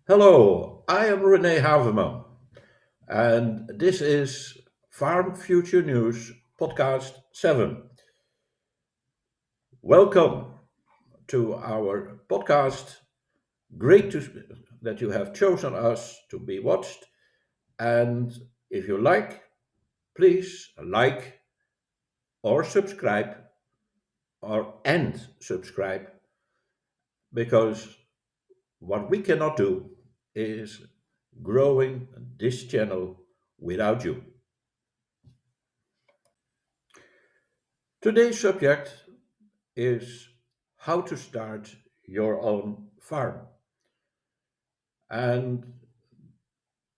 Hello, I am René Haverman, and this is Farm Future News Podcast 7. Welcome to our podcast. That you have chosen us to be watched. And if you like, please like or subscribe and subscribe because what we cannot do is growing this channel without you. Today's subject is how to start your own farm. And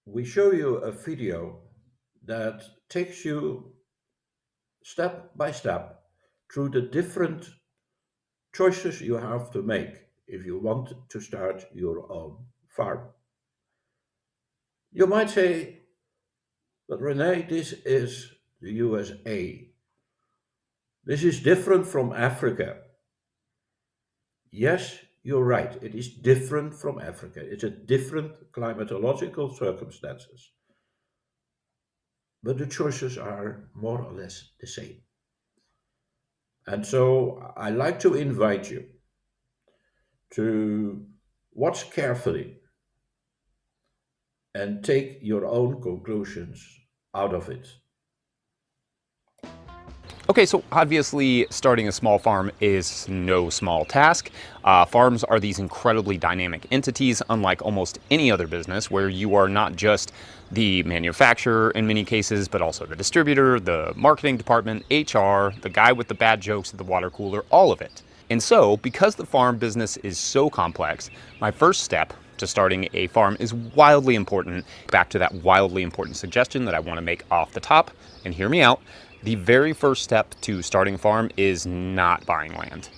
we show you a video that takes you step by step through the different choices you have to make if you want to start your own farm. You might say, but Renee, this is the USA. This is different from Africa. Yes, you're right. It is different from Africa. It's a different climatological circumstances. But the choices are more or less the same. And so I like to invite you to watch carefully and take your own conclusions out of it. Okay, so obviously starting a small farm is no small task. Farms are these incredibly dynamic entities, unlike almost any other business, where you are not just the manufacturer in many cases, but also the distributor, the marketing department, HR, the guy with the bad jokes at the water cooler, all of it. And so, because the farm business is so complex, my first step to starting a farm is wildly important. Back to that wildly important suggestion that I want to make off the top, and hear me out. The very first step to starting a farm is not buying land.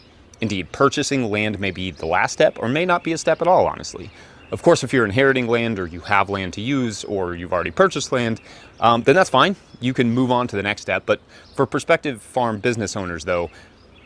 Indeed, purchasing land may be the last step or may not be a step at all, honestly. Of course, if you're inheriting land or you have land to use or you've already purchased land, then that's fine. You can move on to the next step. But for prospective farm business owners, though,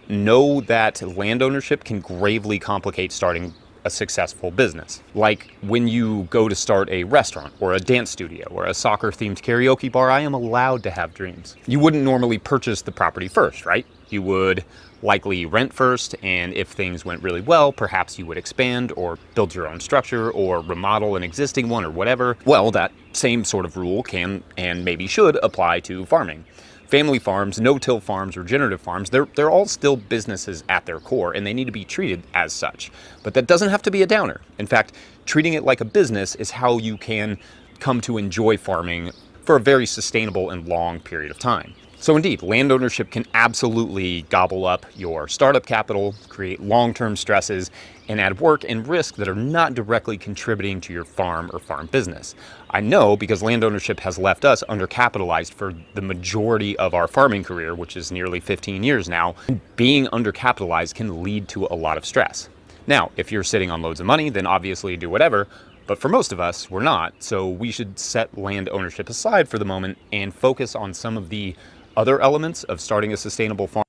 know that land ownership can gravely complicate starting a successful business. Like when you go to start a restaurant or a dance studio or a soccer themed karaoke bar, I am allowed to have dreams. You wouldn't normally purchase the property first, right? You would likely rent first, and if things went really well, perhaps you would expand or build your own structure or remodel an existing one or whatever. Well, that same sort of rule can and maybe should apply to farming. Family farms, no-till farms, regenerative farms, they're all still businesses at their core, and they need to be treated as such. But that doesn't have to be a downer. In fact, treating it like a business is how you can come to enjoy farming for a very sustainable and long period of time. So indeed, land ownership can absolutely gobble up your startup capital, create long-term stresses, and add work and risk that are not directly contributing to your farm or farm business. I know because land ownership has left us undercapitalized for the majority of our farming career, which is nearly 15 years now. Being undercapitalized can lead to a lot of stress. Now, if you're sitting on loads of money, then obviously do whatever. But for most of us, we're not. So we should set land ownership aside for the moment and focus on some of the other elements of starting a sustainable farm.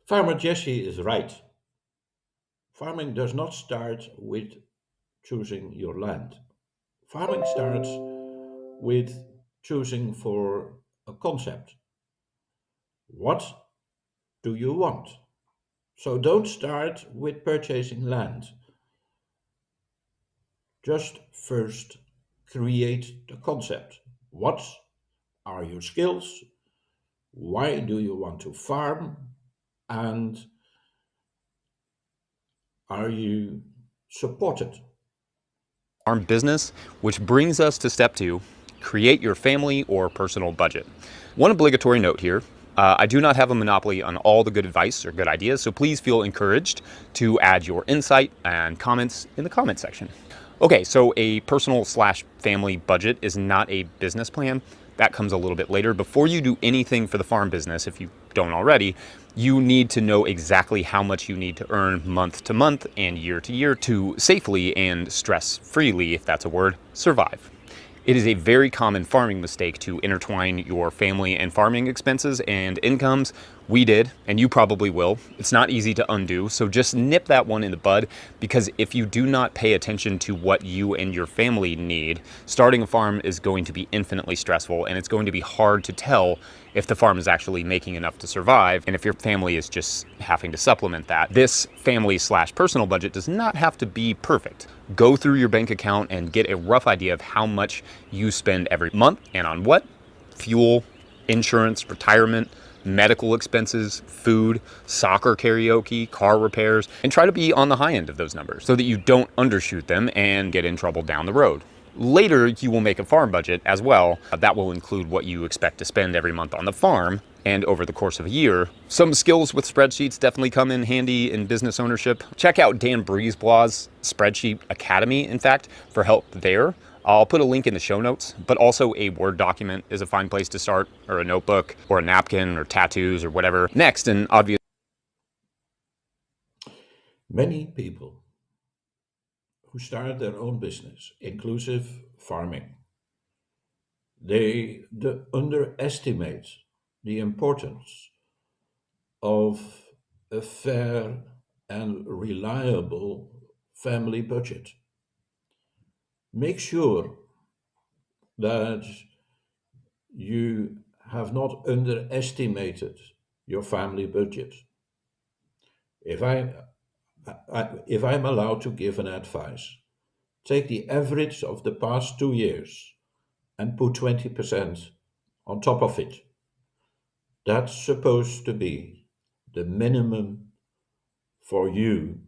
Farmer Jesse is right. Farming does not start with choosing your land. Farming starts with choosing for a concept. What do you want? So don't start with purchasing land. Just first create the concept. What are your skills? Why do you want to farm? And are you supported? Farm business, which brings us to step 2, create your family or personal budget. One obligatory note here, I do not have a monopoly on all the good advice or good ideas, so please feel encouraged to add your insight and comments in the comment section. Okay, so a personal slash family budget is not a business plan. That comes a little bit later. Before you do anything for the farm business, if you don't already, you need to know exactly how much you need to earn month to month and year to year to safely and stress-freely, if that's a word, survive. It is a very common farming mistake to intertwine your family and farming expenses and incomes We did, and you probably will. It's not easy to undo, so just nip that one in the bud, because if you do not pay attention to what you and your family need, starting a farm is going to be infinitely stressful, and it's going to be hard to tell if the farm is actually making enough to survive, and if your family is just having to supplement that. This family/personal budget does not have to be perfect. Go through your bank account and get a rough idea of how much you spend every month and on what: fuel, insurance, retirement, medical expenses, food, soccer karaoke, car repairs, and try to be on the high end of those numbers so that you don't undershoot them and get in trouble down the road. Later, you will make a farm budget as well. That will include what you expect to spend every month on the farm and over the course of a year. Some skills with spreadsheets definitely come in handy in business ownership. Check out Dan Briesblau's Spreadsheet Academy, in fact, for help there. I'll put a link in the show notes, but also a Word document is a fine place to start, or a notebook, or a napkin, or tattoos, or whatever. Next, and obvious. Many people who start their own business, inclusive farming, they underestimate the importance of a fair and reliable family budget. Make sure that you have not underestimated your family budget. If if I'm allowed to give an advice, take the average of the past 2 years and put 20% on top of it. That's supposed to be the minimum for you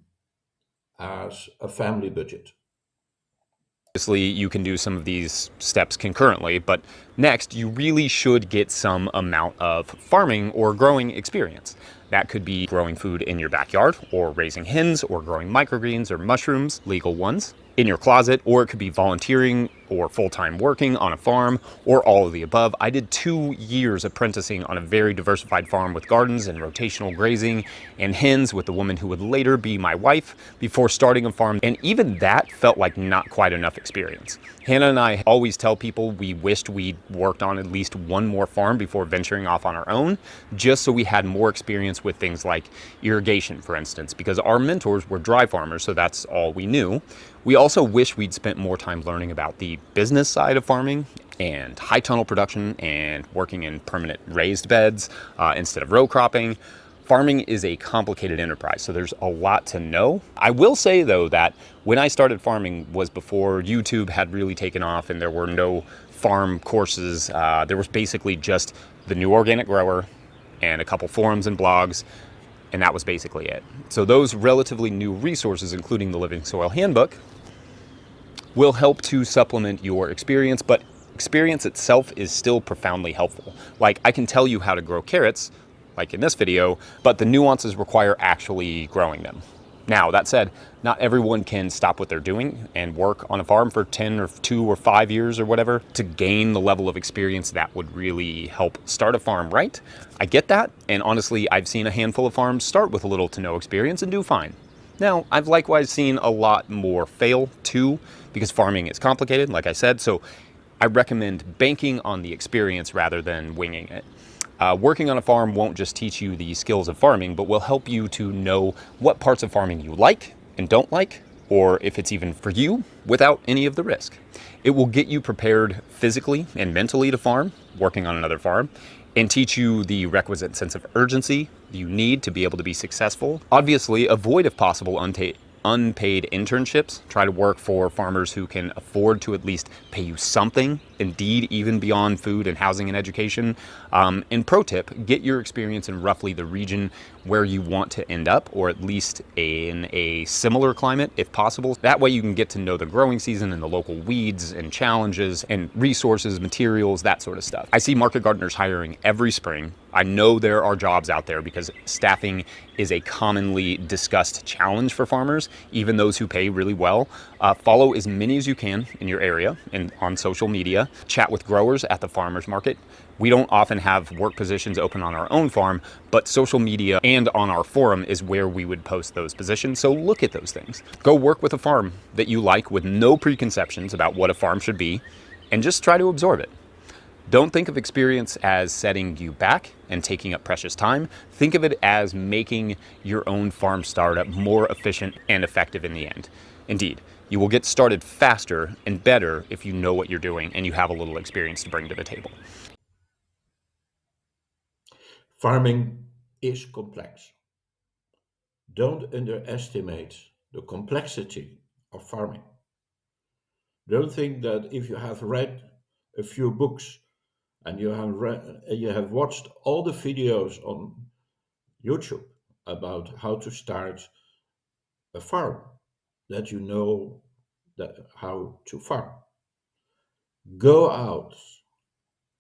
as a family budget. Obviously, you can do some of these steps concurrently, but next, you really should get some amount of farming or growing experience. That could be growing food in your backyard, or raising hens, or growing microgreens or mushrooms, legal ones, in your closet, or it could be volunteering or full-time working on a farm, or all of the above. I did 2 years apprenticing on a very diversified farm with gardens and rotational grazing and hens with the woman who would later be my wife before starting a farm, and even that felt like not quite enough experience. Hannah and I always tell people we wished we'd worked on at least one more farm before venturing off on our own, just so we had more experience with things like irrigation, for instance, because our mentors were dry farmers, so that's all we knew. We also wish we'd spent more time learning about the business side of farming and high tunnel production and working in permanent raised beds instead of row cropping. Farming is a complicated enterprise, so there's a lot to know. I will say, though, that when I started farming was before YouTube had really taken off and there were no farm courses. There was basically just the New Organic Grower and a couple forums and blogs, and that was basically it. So those relatively new resources, including the Living Soil Handbook, will help to supplement your experience, but experience itself is still profoundly helpful. Like, I can tell you how to grow carrots, like in this video, but the nuances require actually growing them. Now, that said, not everyone can stop what they're doing and work on a farm for 10 or 2 or 5 years or whatever to gain the level of experience that would really help start a farm right. I get that, and honestly, I've seen a handful of farms start with little to no experience and do fine. Now, I've likewise seen a lot more fail too, because farming is complicated, like I said, so I recommend banking on the experience rather than winging it. Working on a farm won't just teach you the skills of farming, but will help you to know what parts of farming you like and don't like, or if it's even for you, without any of the risk. It will get you prepared physically and mentally to farm, working on another farm, and teach you the requisite sense of urgency you need to be able to be successful. Obviously, avoid, if possible, unpaid internships. Try to work for farmers who can afford to at least pay you something, indeed even beyond food and housing and education. And pro tip, get your experience in roughly the region where you want to end up, or at least in a similar climate if possible. That way you can get to know the growing season and the local weeds and challenges and resources, materials, that sort of stuff. I see market gardeners hiring every spring. I know there are jobs out there because staffing is a commonly discussed challenge for farmers, even those who pay really well. Follow as many as you can in your area and on social media. Chat with growers at the farmers market. We don't often have work positions open on our own farm, but social media and on our forum is where we would post those positions, so look at those things. Go work with a farm that you like with no preconceptions about what a farm should be, and just try to absorb it. Don't think of experience as setting you back and taking up precious time. Think of it as making your own farm startup more efficient and effective in the end. Indeed, you will get started faster and better if you know what you're doing and you have a little experience to bring to the table. Farming is complex. Don't underestimate the complexity of farming. Don't think that if you have read a few books and you have watched all the videos on YouTube about how to start a farm, that you know that how to farm. Go out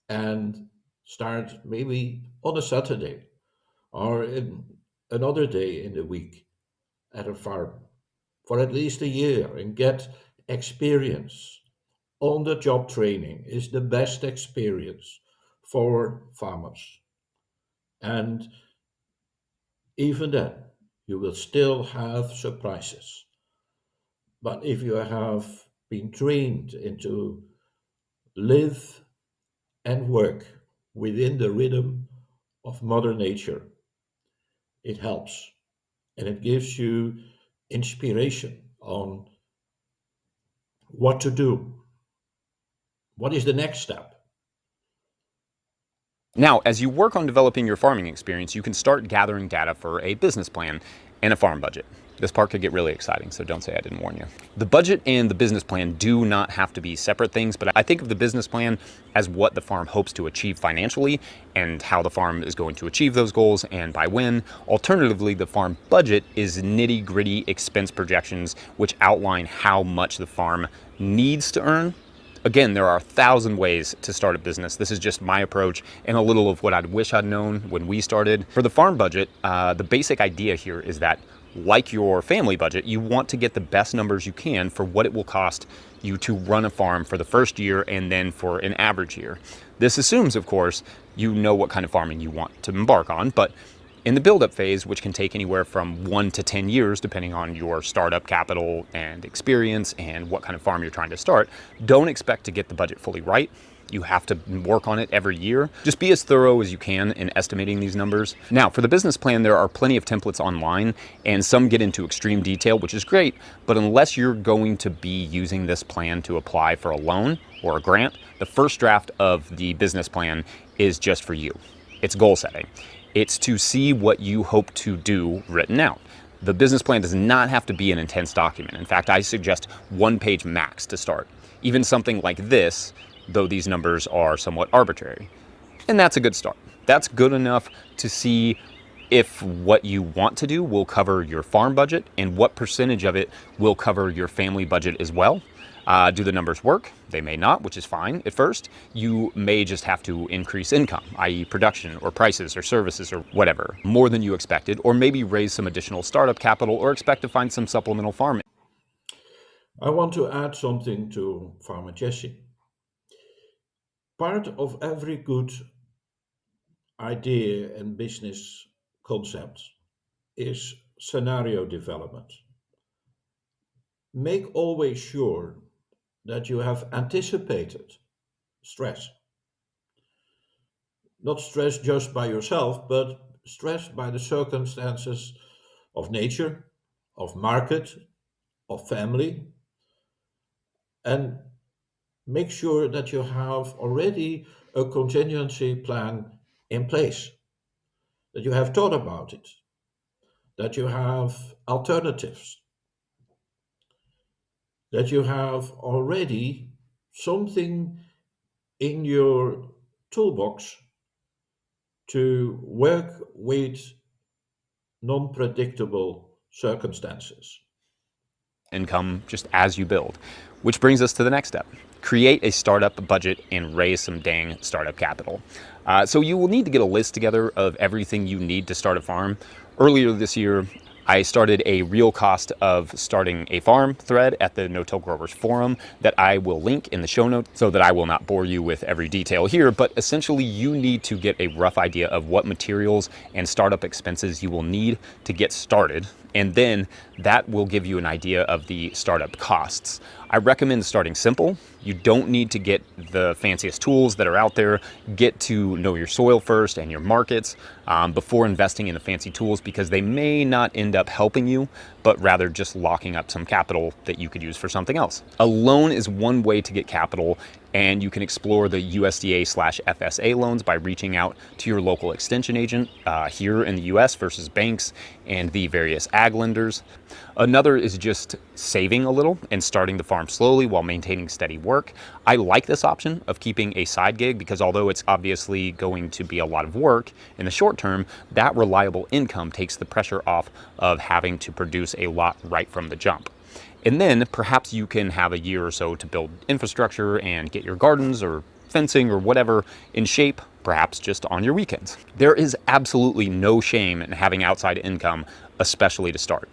and start maybe on a Saturday or in another day in the week at a farm for at least a year and get experience. On the job training is the best experience for farmers. And even then, you will still have surprises. But if you have been trained into live and work within the rhythm of Mother Nature, it helps and it gives you inspiration on what to do. What is the next step? Now, as you work on developing your farming experience, you can start gathering data for a business plan and a farm budget. This part could get really exciting, so don't say I didn't warn you. The budget and the business plan do not have to be separate things, but I think of the business plan as what the farm hopes to achieve financially and how the farm is going to achieve those goals and by when. Alternatively, the farm budget is nitty-gritty expense projections which outline how much the farm needs to earn. Again, there are 1,000 ways to start a business. This is just my approach and a little of what I'd wish I'd known when we started. For the farm budget, the basic idea here is that, like your family budget, you want to get the best numbers you can for what it will cost you to run a farm for the first year and then for an average year. This assumes, of course, you know what kind of farming you want to embark on, but in the build-up phase, which can take anywhere from 1 to 10 years, depending on your startup capital and experience and what kind of farm you're trying to start, don't expect to get the budget fully right. You have to work on it every year. Just be as thorough as you can in estimating these numbers. Now, for the business plan, there are plenty of templates online, and some get into extreme detail, which is great, but unless you're going to be using this plan to apply for a loan or a grant, the first draft of the business plan is just for you. It's goal setting. It's to see what you hope to do written out. The business plan does not have to be an intense document. In fact, I suggest 1 page max to start. Even something like this, though these numbers are somewhat arbitrary. And that's a good start. That's good enough to see if what you want to do will cover your farm budget and what percentage of it will cover your family budget as well. Do the numbers work? They may not, which is fine at first. You may just have to increase income, i.e. production or prices or services or whatever, more than you expected, or maybe raise some additional startup capital or expect to find some supplemental farming. I want to add something to Farmer Jesse. Part of every good idea and business concept is scenario development. Make always sure that you have anticipated stress. Not stress just by yourself, but stress by the circumstances of nature, of market, of family. And make sure that you have already a contingency plan in place, that you have thought about it, that you have alternatives, that you have already something in your toolbox to work with non-predictable circumstances. Income just as you build, which brings us to the next step. Create a startup budget and raise some dang startup capital. So you will need to get a list together of everything you need to start a farm. Earlier this year, I started a real cost of starting a farm thread at the No-Till Growers Forum that I will link in the show notes so that I will not bore you with every detail here, but essentially you need to get a rough idea of what materials and startup expenses you will need to get started, and then that will give you an idea of the startup costs. I recommend starting simple. You don't need to get the fanciest tools that are out there. Get to know your soil first and your markets before investing in the fancy tools, because they may not end up helping you, but rather just locking up some capital that you could use for something else. A loan is one way to get capital, and you can explore the USDA/FSA loans by reaching out to your local extension agent here in the US versus banks and the various ag lenders. Another is just saving a little and starting the farm slowly while maintaining steady work. I like this option of keeping a side gig because although it's obviously going to be a lot of work in the short term, that reliable income takes the pressure off of having to produce a lot right from the jump. And then perhaps you can have a year or so to build infrastructure and get your gardens or fencing or whatever in shape, perhaps just on your weekends. There is absolutely no shame in having outside income, especially to start.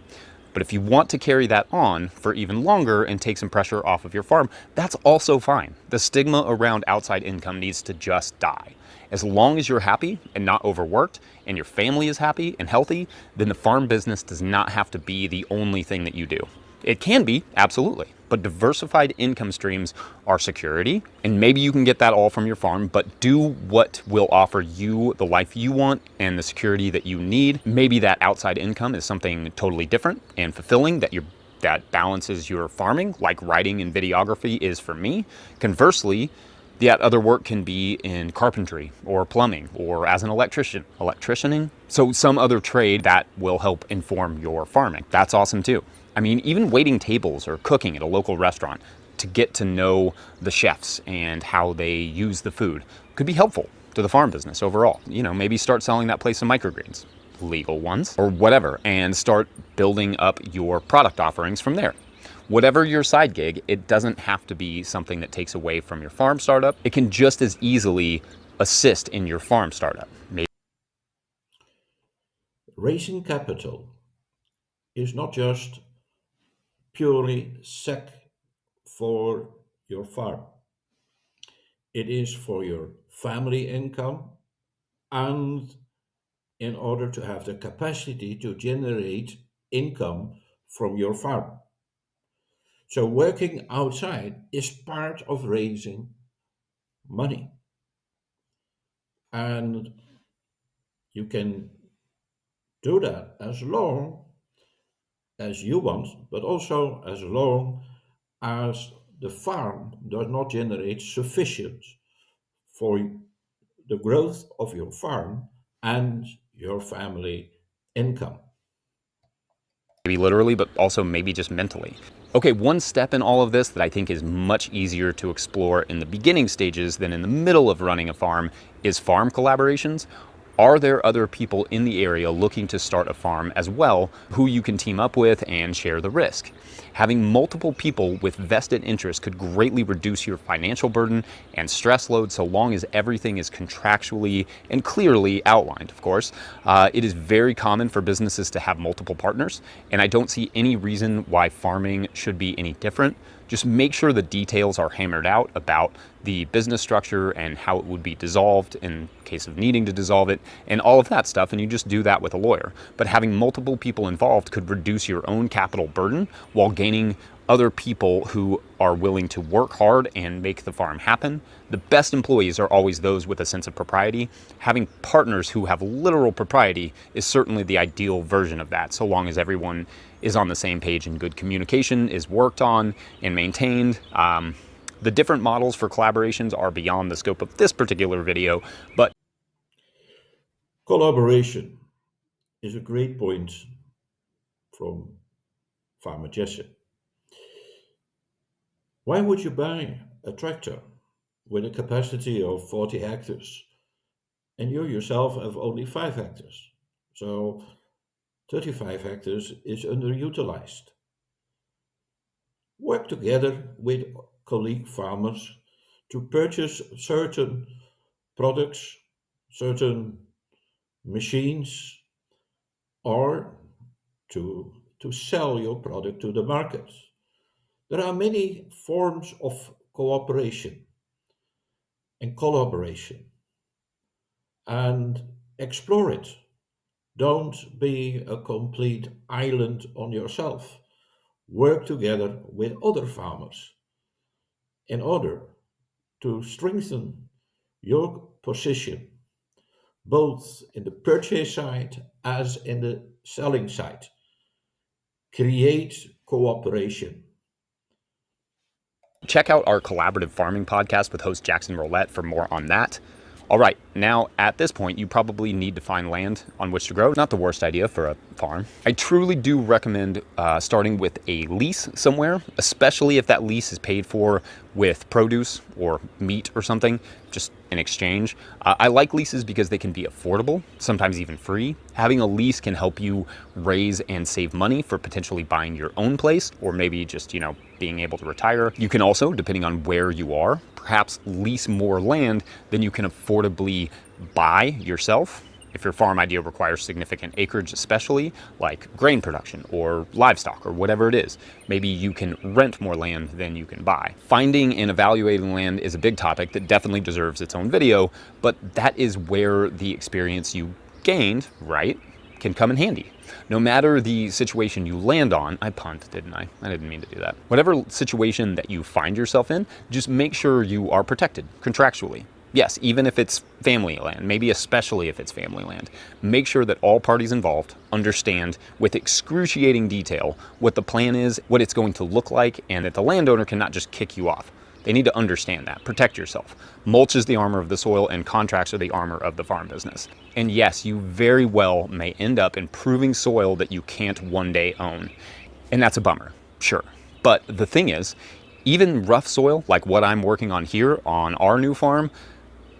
But if you want to carry that on for even longer and take some pressure off of your farm, that's also fine. The stigma around outside income needs to just die. As long as you're happy and not overworked and your family is happy and healthy, then the farm business does not have to be the only thing that you do. It can be, absolutely, but diversified income streams are security, and maybe you can get that all from your farm, but do what will offer you the life you want and the security that you need. Maybe that outside income is something totally different and fulfilling that balances your farming, like writing and videography is for me. Conversely, that other work can be in carpentry or plumbing or as an electricianing. So some other trade that will help inform your farming. That's awesome too. I mean, even waiting tables or cooking at a local restaurant to get to know the chefs and how they use the food could be helpful to the farm business overall. You know, maybe start selling that place some microgreens, legal ones or whatever, and start building up your product offerings from there. Whatever your side gig, it doesn't have to be something that takes away from your farm startup. It can just as easily assist in your farm startup. Raising capital is not just purely sec for your farm. It is for your family income and in order to have the capacity to generate income from your farm. So working outside is part of raising money. And you can do that as long as you want, but also as long as the farm does not generate sufficient for the growth of your farm and your family income. Maybe literally, but also maybe just mentally. Okay, one step in all of this that I think is much easier to explore in the beginning stages than in the middle of running a farm is farm collaborations. Are there other people in the area looking to start a farm as well who you can team up with and share the risk? Having multiple people with vested interests could greatly reduce your financial burden and stress load so long as everything is contractually and clearly outlined, of course. It is very common for businesses to have multiple partners, and I don't see any reason why farming should be any different. Just make sure the details are hammered out about the business structure and how it would be dissolved in case of needing to dissolve it and all of that stuff, and you just do that with a lawyer. But having multiple people involved could reduce your own capital burden while gaining other people who are willing to work hard and make the farm happen. The best employees are always those with a sense of propriety. Having partners who have literal propriety is certainly the ideal version of that, so long as everyone is on the same page and good communication is worked on and maintained. The different models for collaborations are beyond the scope of this particular video, but Collaboration is a great point from Farmer Jesse. Why would you buy a tractor with a capacity of 40 hectares and you yourself have only 5 hectares? So 35 hectares is underutilized. Work together with colleague farmers to purchase certain products, certain machines, or to sell your product to the market. There are many forms of cooperation and collaboration, and explore it. Don't be a complete island on yourself. work together with other farmers in order to strengthen your position both in the purchase side as in the selling side. Create cooperation. Check out our collaborative farming podcast with host Jackson Roulette for more on that. All right, now at this point, you probably need to find land on which to grow. Not the worst idea for a farm. I truly do recommend starting with a lease somewhere, especially if that lease is paid for with produce or meat or something, just in exchange. I like leases because they can be affordable, sometimes even free. Having a lease can help you raise and save money for potentially buying your own place or maybe just, being able to retire. You can also, depending on where you are, perhaps lease more land than you can affordably buy yourself. If your farm idea requires significant acreage, especially like grain production or livestock or whatever it is, maybe you can rent more land than you can buy. Finding and evaluating land is a big topic that definitely deserves its own video, but that is where the experience you gained, right, can come in handy. No matter the situation you land on, I punt, didn't I? I didn't mean to do that. Whatever situation that you find yourself in, just make sure you are protected contractually. Yes, even if it's family land, maybe especially if it's family land, make sure that all parties involved understand with excruciating detail what the plan is, what it's going to look like, and that the landowner cannot just kick you off. They need to understand that. Protect yourself. Mulch is the armor of the soil, and contracts are the armor of the farm business. And yes, you very well may end up improving soil that you can't one day own. And that's a bummer, sure. But the thing is, even rough soil, like what I'm working on here on our new farm,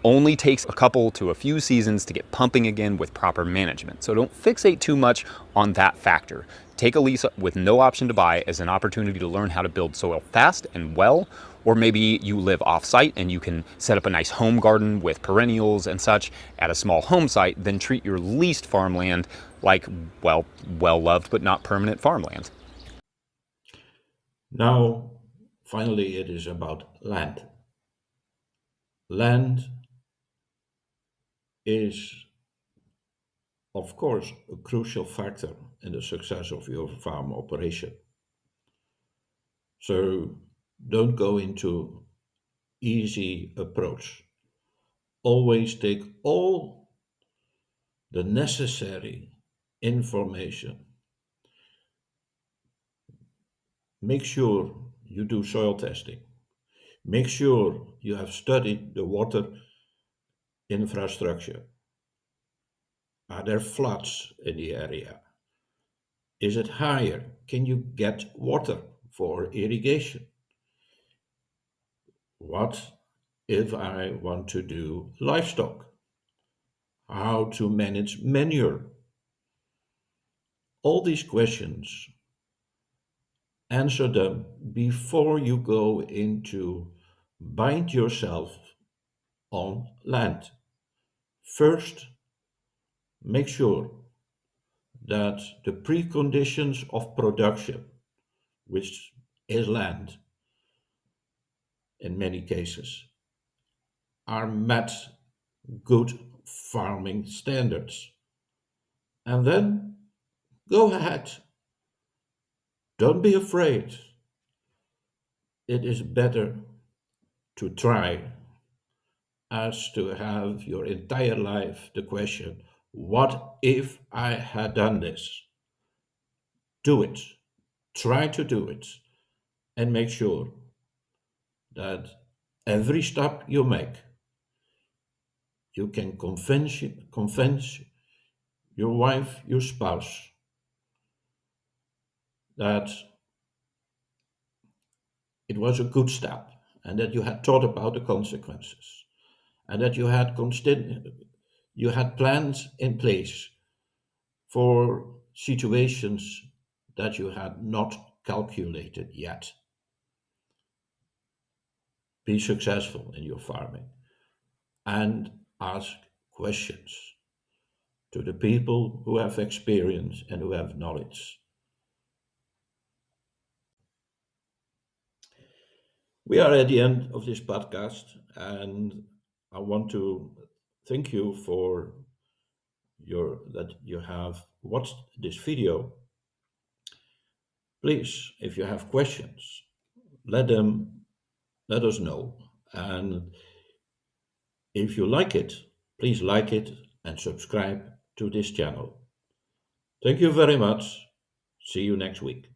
only takes a couple to a few seasons to get pumping again with proper management. So don't fixate too much on that factor. Take a lease with no option to buy as an opportunity to learn how to build soil fast and well, or maybe you live off-site and you can set up a nice home garden with perennials and such at a small home site, then treat your leased farmland like, well-loved but not permanent farmland. Now, finally, it is about land. Land is, of course, a crucial factor in the success of your farm operation. So don't go into easy approach. Always take all the necessary information. Make sure you do soil testing. Make sure you have studied the water infrastructure. Are there floods in the area? Is it higher? Can you get water for irrigation? What if I want to do livestock? How to manage manure? All these questions, answer them before you go into bind yourself on land. First, make sure that the preconditions of production, which is land in many cases, are met good farming standards. And then go ahead. Don't be afraid. It is better to try as to have your entire life the question, what if I had done this? Do it. Try to do it. And make sure that every step you make, you can convince your wife, your spouse, that it was a good step and that you had thought about the consequences and that you had plans in place for situations that you had not calculated yet. Be successful in your farming and ask questions to the people who have experience and who have knowledge. We are at the end of this podcast, and I want to thank you for that you have watched this video. Please, if you have questions, let us know. And if you like it, please like it and subscribe to this channel. Thank you very much. See you next week.